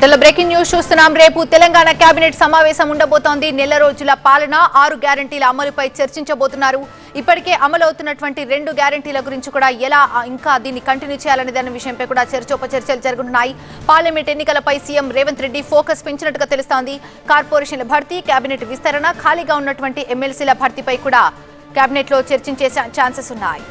బులెటిన్లో breaking news చూస్తున్నాం. రేపు తెలంగాణ కేబినెట్ సమావేశం ఉండబోతోంది. నెల రోజుల పాలన 6 గ్యారంటీల అమలుపై చర్చించబోతున్నారు. ఇప్పటికే అమలవుతున్నటువంటి 2 గ్యారంటీల గురించి కూడా ఎలా ఇంకా దీన్ని కంటిన్యూ చేయాలనే దాని విషయంపై కూడా చర్చోపచర్చలు జరుగుతున్నాయి. పార్లమెంట్ ఎన్నికలపై సీఎం రేవంత్ రెడ్డి ఫోకస్ పెంచినట్టుగా తెలుస్తోంది. కార్పొరేషన్ల భర్తీ, కేబినెట్ విస్తరణ, ఖాళీగా ఉన్నటువంటి ఎమ్మెల్సీల భర్తీపై కూడా కేబినెట్లో చర్చించే ఛాన్సెస్ ఉన్నాయి.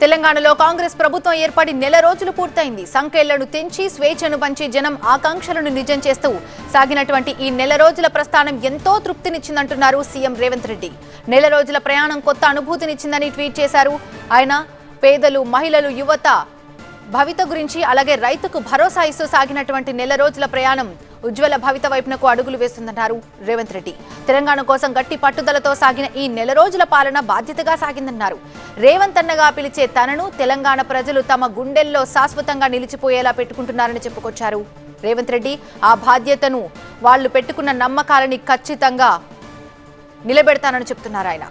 తెలంగాణలో కాంగ్రెస్ ప్రభుత్వం ఏర్పడి నెల రోజులు పూర్తయింది. సంఖ్యలను తెంచి స్వేచ్ఛను పంచి జనం ఆకాంక్షలను నిజం చేస్తూ సాగినటువంటి ఈ నెల రోజుల ప్రస్థానం ఎంతో తృప్తినిచ్చిందంటున్నారు సీఎం రేవంత్ రెడ్డి. నెల రోజుల ప్రయాణం కొత్త అనుభూతినిచ్చిందని ట్వీట్ చేశారు ఆయన. పేదలు, మహిళలు, యువత భవిత గురించి అలాగే రైతుకు భరోసా ఇస్తూ సాగినటువంటి నెల రోజుల ప్రయాణం ఉజ్వల భవిత వైపునకు అడుగులు వేస్తుందన్నారు రేవంత్ రెడ్డి. తెలంగాణ కోసం గట్టి పట్టుదలతో సాగిన ఈ నెల రోజుల పాలన బాధ్యతగా సాగిందన్నారు. రేవంత్ అన్నగా పిలిచే తనను తెలంగాణ ప్రజలు తమ గుండెల్లో శాశ్వతంగా నిలిచిపోయేలా పెట్టుకుంటున్నారని చెప్పుకొచ్చారు రేవంత్ రెడ్డి. ఆ బాధ్యతను వాళ్లు పెట్టుకున్న నమ్మకాలని ఖచ్చితంగా నిలబెడతానని చెప్తున్నారు ఆయన.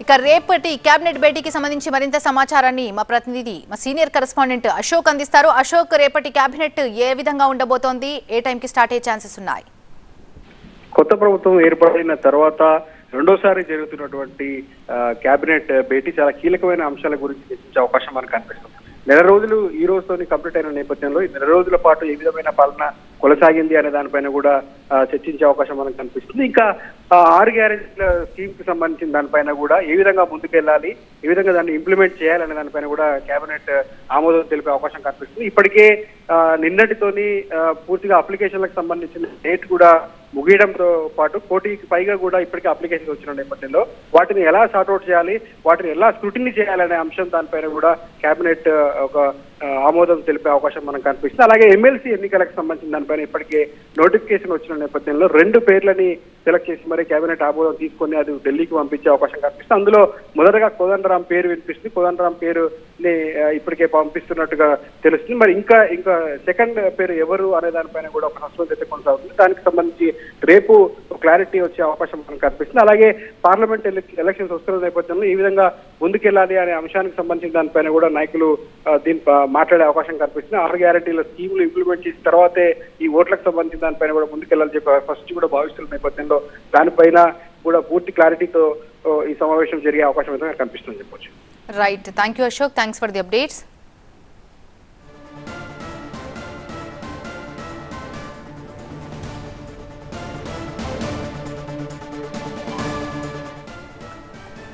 ఇక రేపటి కేబినెట్ భేటీకి సంబంధించి మరింత సమాచారాన్ని మా ప్రతినిధి, మా సీనియర్ కరెస్పాండెంట్ అశోక్ అందిస్తారు. అశోక్, రేపటి కేబినెట్ ఏ విధంగా ఉండబోతోంది? ఏ టైంకి స్టార్ట్ అయ్యే ఛాన్సెస్ ఉన్నాయి? కొత్త ప్రభుత్వం ఏర్పడిన తర్వాత రెండోసారి జరుగుతున్నటువంటి కేబినెట్ భేటీ చాలా కీలకమైన అంశాల గురించి చర్చించే అవకాశం మనకు కనిపిస్తుంది. నెల రోజులు ఈ రోజుతోని కంప్లీట్ అయిన నేపథ్యంలో ఈ నెల రోజుల పాటు ఏ విధమైన పాలన కొనసాగింది అనే దానిపైన కూడా చర్చించే అవకాశం మనకు కనిపిస్తుంది. ఇంకా 6 గ్యారెంటీల స్కీమ్ కి సంబంధించిన దానిపైన కూడా ఏ విధంగా ముందుకెళ్లాలి, ఏ విధంగా దాన్ని ఇంప్లిమెంట్ చేయాలనే దానిపైన కూడా కేబినెట్ ఆమోదం తెలిపే అవకాశం కనిపిస్తుంది. ఇప్పటికే నిన్నటితోని పూర్తిగా అప్లికేషన్లకు సంబంధించిన డేట్ కూడా ముగియడంతో పాటు 1 కోటికి పైగా కూడా ఇప్పటికే అప్లికేషన్ వచ్చిన నేపథ్యంలో వాటిని ఎలా సార్ట్అవుట్ చేయాలి, వాటిని ఎలా స్క్రూటినీ చేయాలనే అంశం దానిపైన కూడా కేబినెట్ ఒక ఆమోదం తెలిపే అవకాశం మనకు కనిపిస్తుంది. అలాగే ఎమ్మెల్సీ ఎన్నికలకు సంబంధించిన దానిపైన ఇప్పటికే నోటిఫికేషన్ వచ్చిన నేపథ్యంలో 2 పేర్లని సెలెక్ట్ చేసి మరి కేబినెట్ ఆమోదం తీసుకొని అది ఢిల్లీకి పంపించే అవకాశం కనిపిస్తుంది. అందులో మొదటగా కోదండరాం పేరు వినిపిస్తుంది. కోదండరాం పేరుని ఇప్పటికే పంపిస్తున్నట్టుగా తెలుస్తుంది. మరి ఇంకా సెకండ్ పేరు ఎవరు అనే దానిపైన కూడా ఒక సస్పెన్స్ అయితే కొనసాగుతుంది. దానికి సంబంధించి రేపు క్లారిటీ వచ్చే అవకాశం మనకు కనిపిస్తుంది. అలాగే పార్లమెంట్ ఎలక్షన్స్ వస్తున్న నేపథ్యంలో ఈ విధంగా ముందుకెళ్లాలి అనే అంశానికి సంబంధించిన దానిపైన కూడా నాయకులు దీని మాట్లాడే అవకాశం కనిపిస్తుంది. 6 గ్యారెంటీల స్కీములు ఇంప్లిమెంట్ చేసిన తర్వాతే ఈ ఓట్లకు సంబంధించిన దానిపైన కూడా ముందుకెళ్లాలని చెప్పి ఫస్ట్ కూడా భావిస్తున్న నేపథ్యంలో దానిపైన కూడా పూర్తి క్లారిటీతో ఈ సమావేశం జరిగే అవకాశం అయితే కనిపిస్తుంది చెప్పొచ్చు. Right, thank you Ashok, thanks for the updates.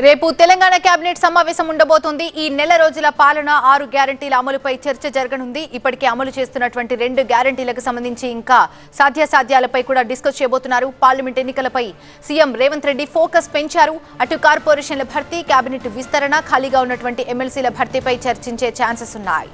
రేపు తెలంగాణ కేబినెట్ సమావేశం ఉండబోతోంది. ఈ నెల రోజుల పాలన 6 గ్యారంటీల అమలుపై చర్చ జరగనుంది. ఇప్పటికే అమలు చేస్తున్నటువంటి 2 గ్యారంటీలకు సంబంధించి ఇంకా సాధ్యాసాధ్యాలపై కూడా డిస్కస్ చేయబోతున్నారు. పార్లమెంట్ ఎన్నికలపై సీఎం రేవంత్ రెడ్డి ఫోకస్ పెంచారు. అటు కార్పొరేషన్ల భర్తీ, కేబినెట్ విస్తరణ, ఖాళీగా ఉన్నటువంటి ఎమ్మెల్సీల భర్తీపై చర్చించే ఛాన్సెస్ ఉన్నాయి.